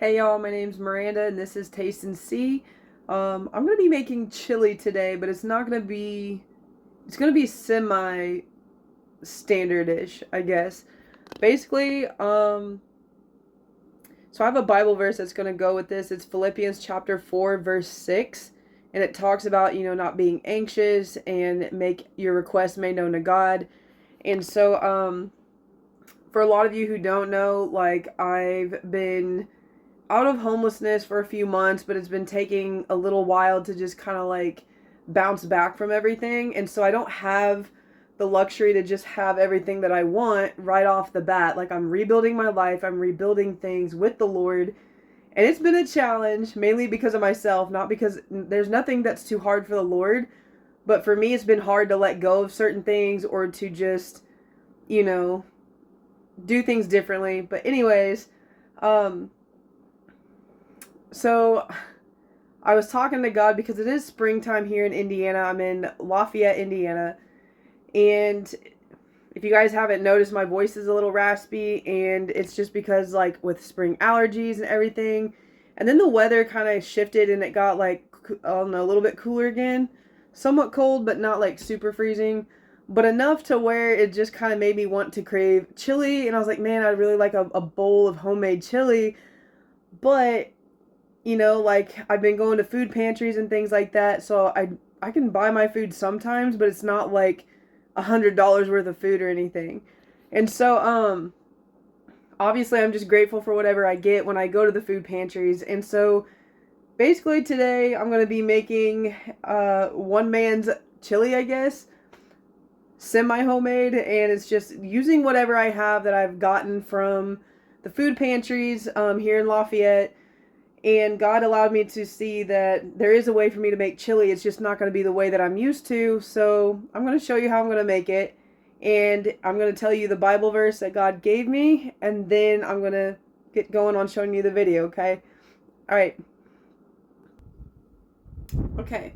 Hey y'all, my name's Miranda and this is Taste and See. I'm gonna be making chili today, but it's not gonna be, it's gonna be semi standardish, I guess. Basically, so I have a Bible verse that's gonna go with this. It's Philippians chapter 4, verse 6. And it talks about, not being anxious and make your requests made known to God. And so, for a lot of you who don't know, like, I've been out of homelessness for a few months, but it's been taking a little while to just kind of like bounce back from everything. And so I don't have the luxury to just have everything that I want right off the bat. Like, I'm rebuilding my life, I'm rebuilding things with the Lord. And it's been a challenge, mainly because of myself, not because there's nothing that's too hard for the Lord. But for me, it's been hard to let go of certain things or to just, you know, do things differently. But anyways, so I was talking to God because it is springtime here in Indiana. I'm in Lafayette, Indiana. And if you guys haven't noticed, my voice is a little raspy, and it's just because, like, with spring allergies and everything. And then the weather kind of shifted and it got, like, I don't know, a little bit cooler again. Somewhat cold, but not like super freezing. But enough to where it just kind of made me want to crave chili. And I was like, man, I'd really like a bowl of homemade chili. But like, I've been going to food pantries and things like that, so I can buy my food sometimes, but it's not like $100 worth of food or anything. And so obviously I'm just grateful for whatever I get when I go to the food pantries. And so basically today I'm going to be making one man's chili, I guess, semi homemade, and it's just using whatever I have that I've gotten from the food pantries here in Lafayette. And God allowed me to see that there is a way for me to make chili. It's just not going to be the way that I'm used to. So I'm going to show you how I'm going to make it. And I'm going to tell you the Bible verse that God gave me. And then I'm going to get going on showing you the video, okay? All right. Okay.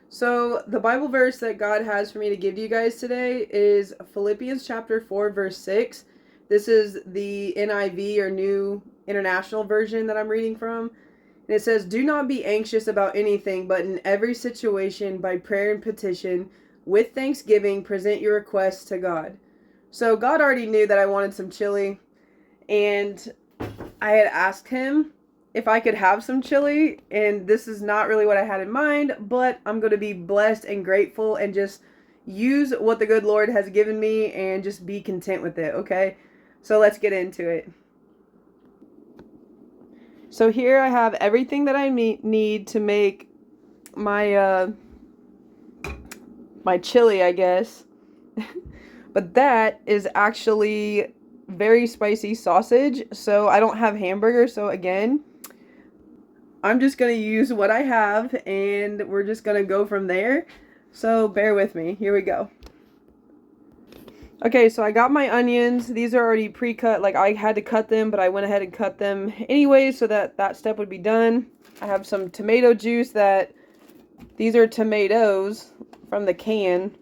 So the Bible verse that God has for me to give to you guys today is Philippians chapter 4, verse 6. This is the NIV, or New International Version, that I'm reading from. And it says, "Do not be anxious about anything, but in every situation, by prayer and petition, with thanksgiving, present your requests to God." So God already knew that I wanted some chili, and I had asked him if I could have some chili, and this is not really what I had in mind, but I'm going to be blessed and grateful and just use what the good Lord has given me and just be content with it, okay? So let's get into it. So here I have everything that I need to make my my chili, I guess. But that is actually very spicy sausage, so I don't have hamburger, so again, I'm just going to use what I have, and we're just going to go from there. So bear with me. Here we go. Okay, so I got my onions. These are already pre-cut. Like, I had to cut them, but I went ahead and cut them anyway so that that step would be done. I have some tomato juice these are tomatoes from the can,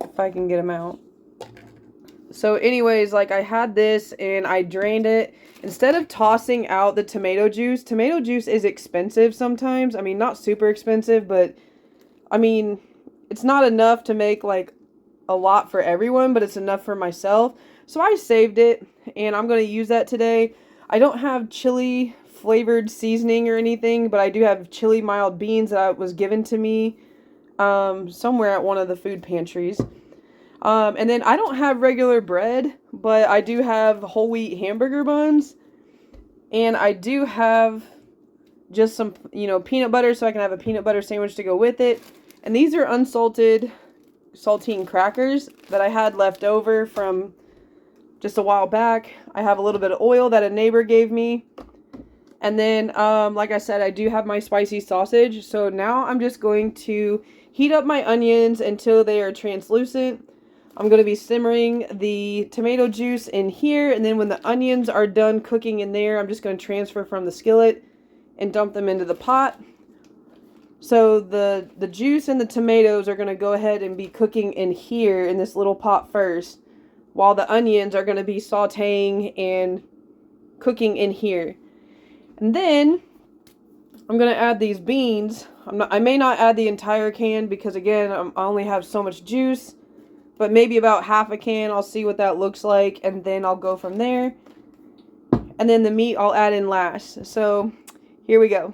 if I can get them out. So anyways, like, I had this and I drained it. Instead of tossing out the tomato juice is expensive sometimes. I mean, not super expensive, but I mean, it's not enough to make like a lot for everyone, but it's enough for myself. So I saved it, and I'm going to use that today. I don't have chili flavored seasoning or anything, but I do have chili mild beans that was given to me somewhere at one of the food pantries. And then I don't have regular bread, but I do have whole wheat hamburger buns, and I do have just some, peanut butter, so I can have a peanut butter sandwich to go with it. And these are unsalted saltine crackers that I had left over from just a while back. I have a little bit of oil that a neighbor gave me. And then, like I said, I do have my spicy sausage. So now I'm just going to heat up my onions until they are translucent. I'm going to be simmering the tomato juice in here. And then when the onions are done cooking in there, I'm just going to transfer from the skillet and dump them into the pot. So the juice and the tomatoes are going to go ahead and be cooking in here in this little pot first, while the onions are going to be sauteing and cooking in here. And then I'm going to add these beans. I may not add the entire can because, again, I only have so much juice. But maybe about half a can. I'll see what that looks like. And then I'll go from there. And then the meat I'll add in last. So here we go.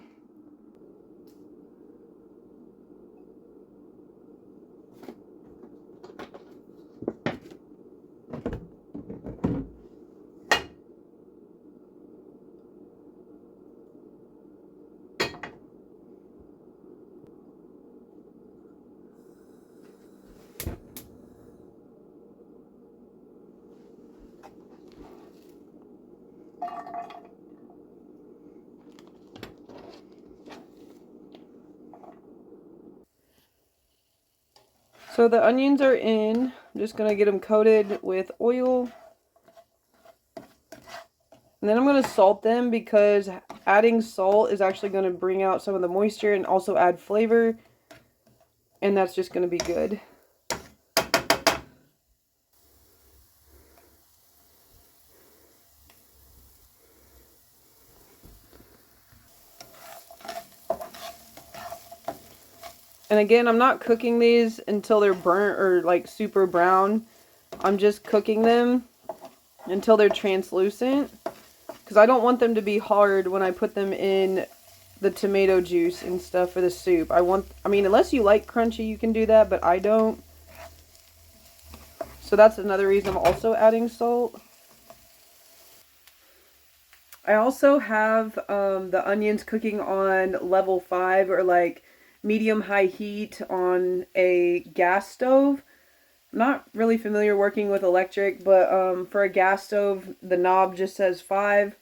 So the onions are in. I'm just going to get them coated with oil. And then I'm going to salt them because adding salt is actually going to bring out some of the moisture and also add flavor. And that's just going to be good. And again, I'm not cooking these until they're burnt or like super brown. I'm just cooking them until they're translucent. Because I don't want them to be hard when I put them in the tomato juice and stuff for the soup. I mean, unless you like crunchy, you can do that, but I don't. So that's another reason I'm also adding salt. I also have the onions cooking on level 5 or like medium-high heat on a gas stove. I'm not really familiar working with electric, but for a gas stove, the knob just says 5.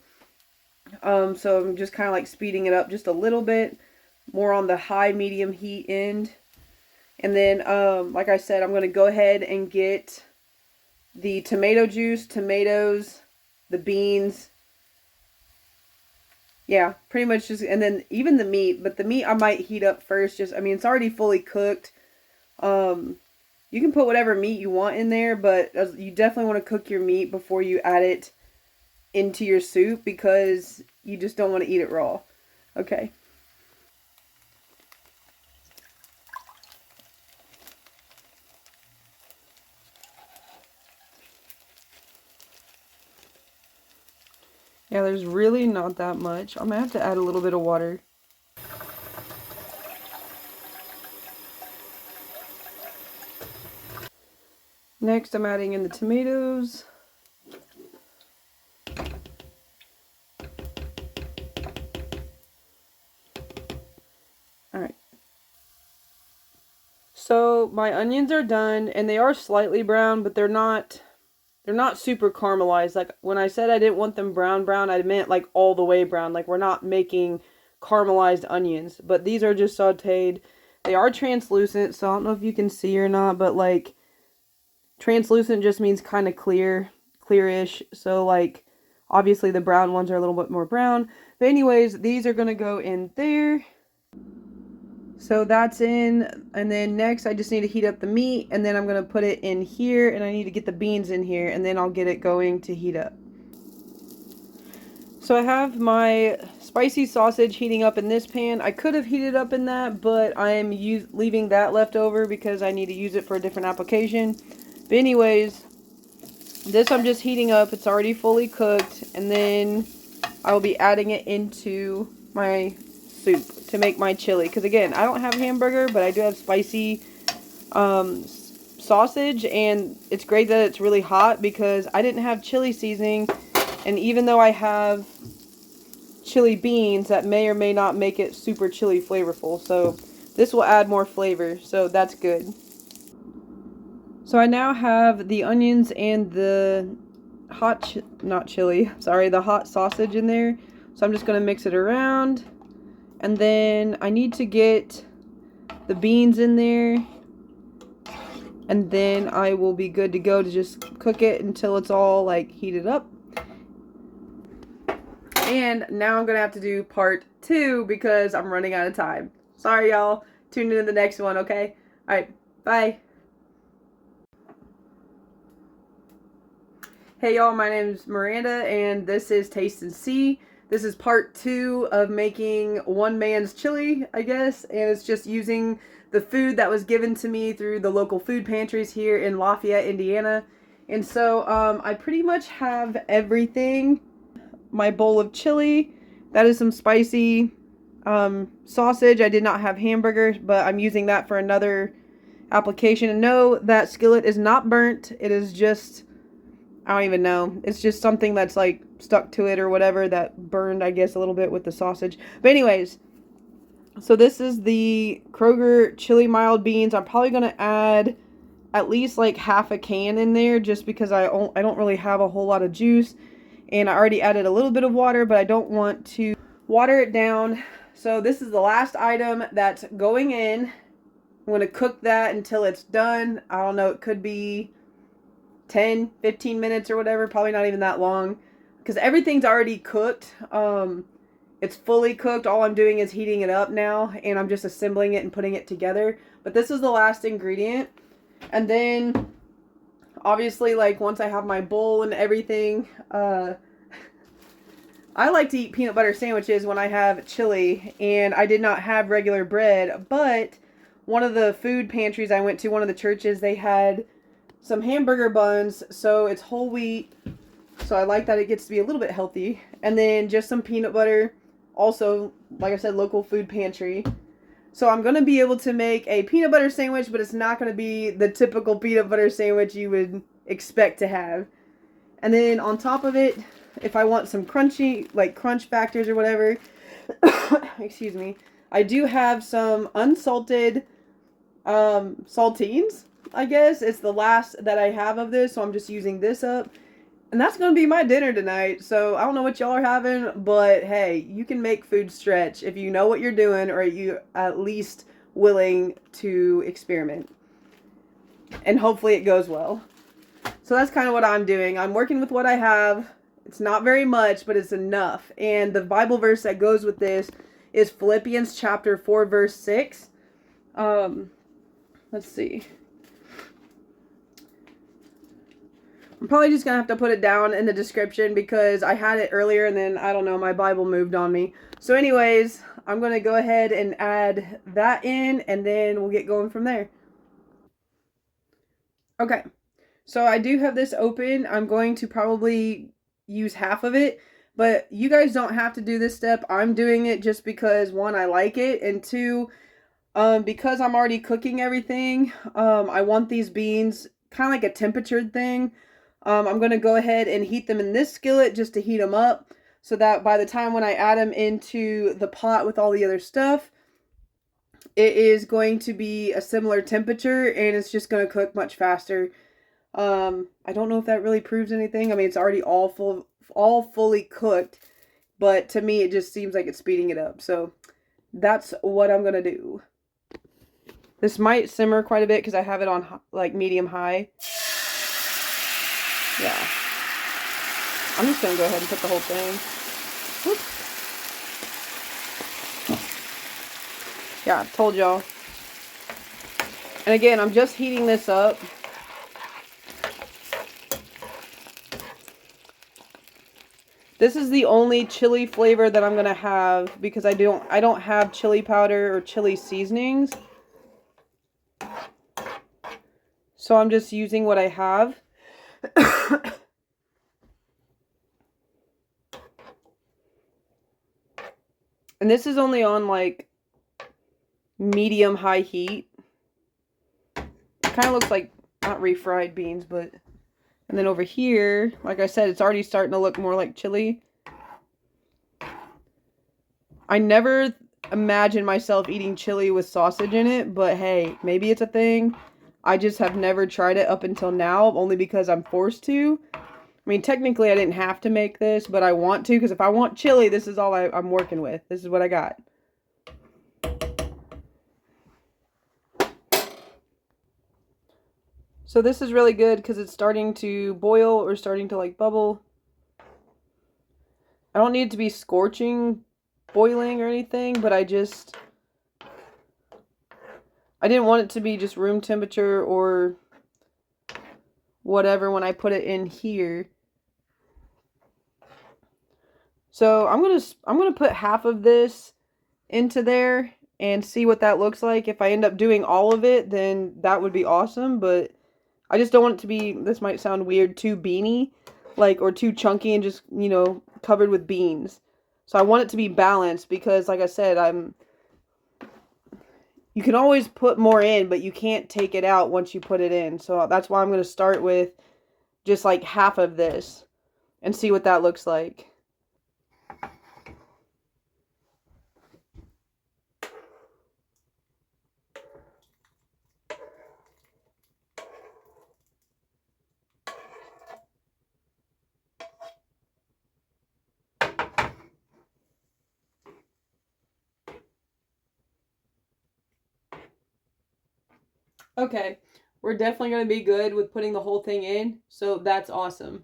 So I'm just kind of like speeding it up just a little bit, more on the high medium heat end. And then, like I said, I'm going to go ahead and get the tomato juice, tomatoes, the beans. Yeah, pretty much just, and then even the meat, but the meat I might heat up first. I mean, it's already fully cooked. You can put whatever meat you want in there, but you definitely want to cook your meat before you add it into your soup because you just don't want to eat it raw. Okay. Yeah, there's really not that much. I'm gonna have to add a little bit of water. Next, I'm adding in the tomatoes. Alright. So, my onions are done, and they are slightly brown, but they're not super caramelized. Like, when I said I didn't want them brown, I meant like all the way brown. Like, we're not making caramelized onions, but these are just sauteed. They are translucent, so I don't know if you can see or not, but like, translucent just means kind of clearish. So like, obviously the brown ones are a little bit more brown. But anyways, these are going to go in there. So that's in, and then next I just need to heat up the meat, and then I'm going to put it in here, and I need to get the beans in here, and then I'll get it going to heat up. So I have my spicy sausage heating up in this pan. I could have heated up in that, but I am leaving that left over because I need to use it for a different application. But anyways, this I'm just heating up. It's already fully cooked, and then I will be adding it into my soup to make my chili. Because again, I don't have hamburger, but I do have spicy sausage, and it's great that it's really hot because I didn't have chili seasoning, and even though I have chili beans, that may or may not make it super chili flavorful. So this will add more flavor, so that's good. So I now have the onions and the the hot sausage in there. So I'm just going to mix it around. And then I need to get the beans in there. And then I will be good to go to just cook it until it's all like heated up. And now I'm going to have to do part 2 because I'm running out of time. Sorry, y'all. Tune in to the next one, okay? Alright, bye. Hey y'all, my name is Miranda, and this is Taste and See. This is part 2 of making one man's chili, I guess, and it's just using the food that was given to me through the local food pantries here in Lafayette, Indiana. And so I pretty much have everything. My bowl of chili, that is some spicy sausage. I did not have hamburger, but I'm using that for another application. And no, that skillet is not burnt. It is just, I don't even know. It's just something that's like stuck to it or whatever that burned, I guess, a little bit with the sausage. But anyways, so this is the Kroger chili mild beans. I'm probably going to add at least like half a can in there just because I don't really have a whole lot of juice. And I already added a little bit of water, but I don't want to water it down. So this is the last item that's going in. I'm going to cook that until it's done. I don't know, it could be 10, 15 minutes or whatever. Probably not even that long. Because everything's already cooked. It's fully cooked. All I'm doing is heating it up now. And I'm just assembling it and putting it together. But this is the last ingredient. And then, obviously, like, once I have my bowl and everything, I like to eat peanut butter sandwiches when I have chili, and I did not have regular bread, but one of the food pantries I went to, one of the churches, they had some hamburger buns, so it's whole wheat, so I like that it gets to be a little bit healthy, and then just some peanut butter, also, like I said, local food pantry. So I'm going to be able to make a peanut butter sandwich, but it's not going to be the typical peanut butter sandwich you would expect to have. And then on top of it, if I want some crunchy, like crunch factors or whatever, excuse me, I do have some unsalted saltines, I guess. It's the last that I have of this, so I'm just using this up. And that's going to be my dinner tonight. So I don't know what y'all are having, but hey, you can make food stretch if you know what you're doing or you at least willing to experiment. And hopefully it goes well. So that's kind of what I'm doing. I'm working with what I have. It's not very much, but it's enough. And the Bible verse that goes with this is Philippians chapter 4, verse 6. Let's see. I'm probably just going to have to put it down in the description because I had it earlier and then, I don't know, my Bible moved on me. So anyways, I'm going to go ahead and add that in and then we'll get going from there. Okay, so I do have this open. I'm going to probably use half of it, but you guys don't have to do this step. I'm doing it just because, one, I like it, and two, because I'm already cooking everything, I want these beans kind of like a temperatured thing. I'm going to go ahead and heat them in this skillet just to heat them up so that by the time when I add them into the pot with all the other stuff, it is going to be a similar temperature and it's just going to cook much faster. I don't know if that really proves anything. I mean, it's already all fully cooked, but to me, it just seems like it's speeding it up. So that's what I'm going to do. This might simmer quite a bit because I have it on like medium high. Yeah. I'm just going to go ahead and put the whole thing. Whoop. Yeah, told y'all. And again, I'm just heating this up. This is the only chili flavor that I'm going to have because I don't have chili powder or chili seasonings. So I'm just using what I have. And this is only on like medium high heat. It kind of looks like not refried beans, but and then over here, like I said, it's already starting to look more like chili. I never imagined myself eating chili with sausage in it, but hey, maybe it's a thing. I just have never tried it up until now, only because I'm forced to. I mean, technically I didn't have to make this, but I want to, because if I want chili, this is all I'm working with. This is what I got. So this is really good because it's starting to boil or starting to like bubble. I don't need it to be scorching, boiling or anything, but I didn't want it to be just room temperature or whatever when I put it in here. So I'm gonna put half of this into there and see what that looks like. If I end up doing all of it, then that would be awesome, but I just don't want it to be, this might sound weird, too beany, like, or too chunky and just, you know, covered with beans. So I want it to be balanced because, like I said, you can always put more in, but you can't take it out once you put it in. So that's why I'm going to start with just like half of this and see what that looks like. Okay, we're definitely going to be good with putting the whole thing in, so that's awesome.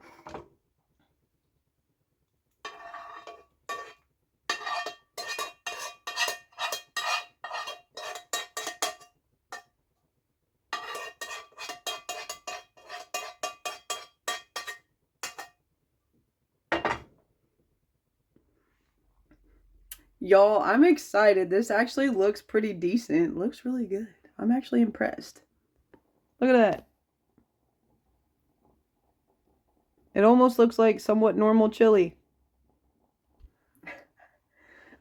Y'all, I'm excited. This actually looks pretty decent. Looks really good. I'm actually impressed. Look at that. It almost looks like somewhat normal chili.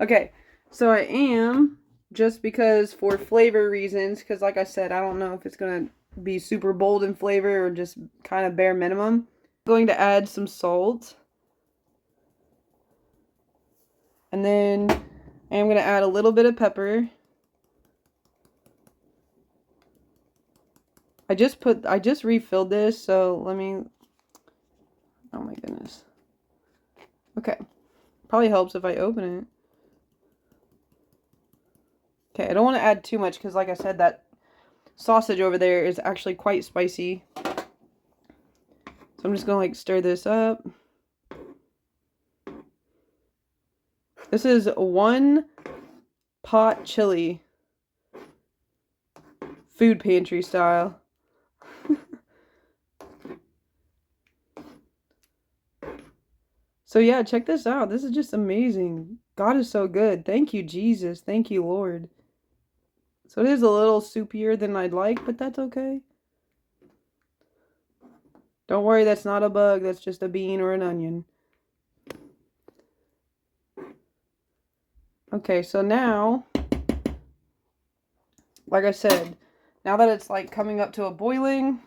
Okay, so I am, just because for flavor reasons, because like I said, I don't know if it's going to be super bold in flavor or just kind of bare minimum. I'm going to add some salt. And then I am going to add a little bit of pepper. I just refilled this, so let me, oh my goodness. Okay, probably helps if I open it. Okay, I don't want to add too much because like I said, that sausage over there is actually quite spicy. So I'm just going to like stir this up. This is 1 pot chili. Food pantry style. So yeah, check this out. This is just amazing. God is so good. Thank you, Jesus. Thank you, Lord. So it is a little soupier than I'd like, but that's okay. Don't worry, that's not a bug. That's just a bean or an onion. Okay, so now, like I said, now that it's like coming up to a boiling,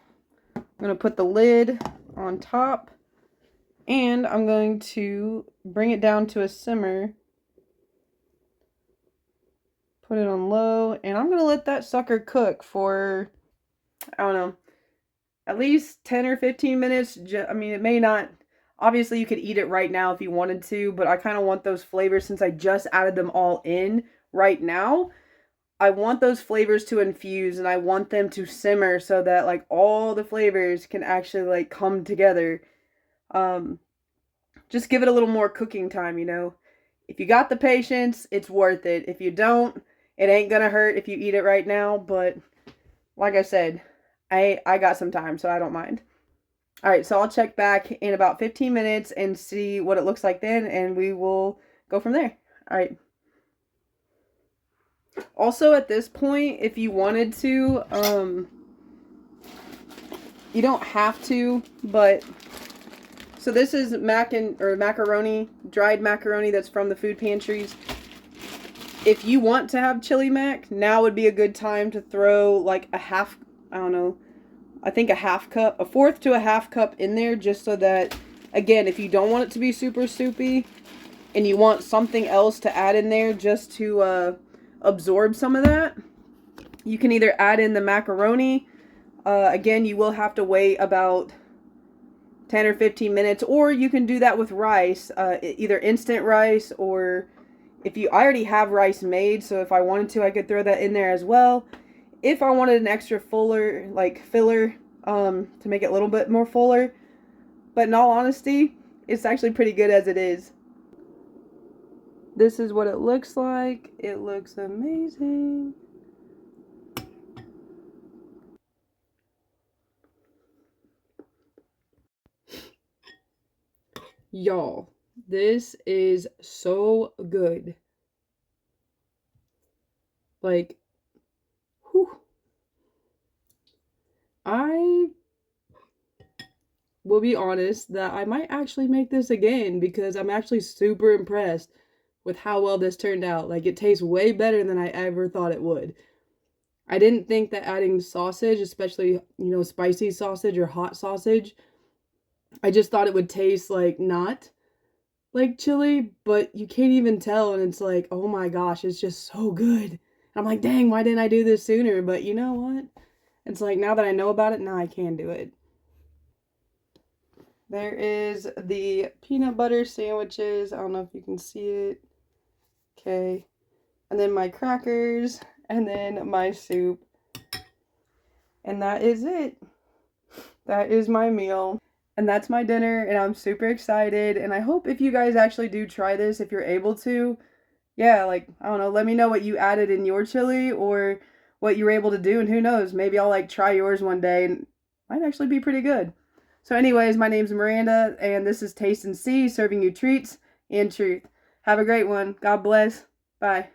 I'm going to put the lid on top. And I'm going to bring it down to a simmer. Put it on low. And I'm going to let that sucker cook for, I don't know, at least 10 or 15 minutes. I mean, it may not, obviously you could eat it right now if you wanted to, but I kind of want those flavors, since I just added them all in right now. I want those flavors to infuse, and I want them to simmer so that like all the flavors can actually like come together. Just give it a little more cooking time, you know. If you got the patience, it's worth it. If you don't, it ain't gonna hurt if you eat it right now, but like I said, I got some time, so I don't mind. Alright, so I'll check back in about 15 minutes and see what it looks like then, and we will go from there. Alright. Also, at this point, if you wanted to, you don't have to, but so this is macaroni, dried macaroni that's from the food pantries. If you want to have chili mac, now would be a good time to throw like a half, I don't know, I think a half cup, a fourth to a half cup in there, just so that, again, if you don't want it to be super soupy and you want something else to add in there just to absorb some of that, you can either add in the macaroni. Again, you will have to wait about 10 or 15 minutes, or you can do that with rice, either instant rice, or if you, I already have rice made, so if I wanted to, I could throw that in there as well. If I wanted an extra fuller, like filler, to make it a little bit more fuller. But in all honesty, it's actually pretty good as it is. This is what it looks like. It looks amazing. Y'all, This is so good. Like, whew. I will be honest that I might actually make this again because I'm actually super impressed with how well this turned out. Like, it tastes way better than I ever thought it would. I didn't think that adding sausage, especially, spicy sausage or hot sausage, I just thought it would taste like not like chili, but you can't even tell. And it's like, oh my gosh, it's just so good. And I'm like, dang, why didn't I do this sooner? But you know what? It's like, now that I know about it, now I can do it. There is the peanut butter sandwiches. I don't know if you can see it. Okay. And then my crackers, and then my soup. And that is it. That is my meal. And that's my dinner, and I'm super excited. And I hope if you guys actually do try this, if you're able to, yeah, like, I don't know, let me know what you added in your chili or what you were able to do. And who knows, maybe I'll like try yours one day and it might actually be pretty good. So, anyways, my name's Miranda, and this is Taste and See, serving you treats and truth. Have a great one. God bless. Bye.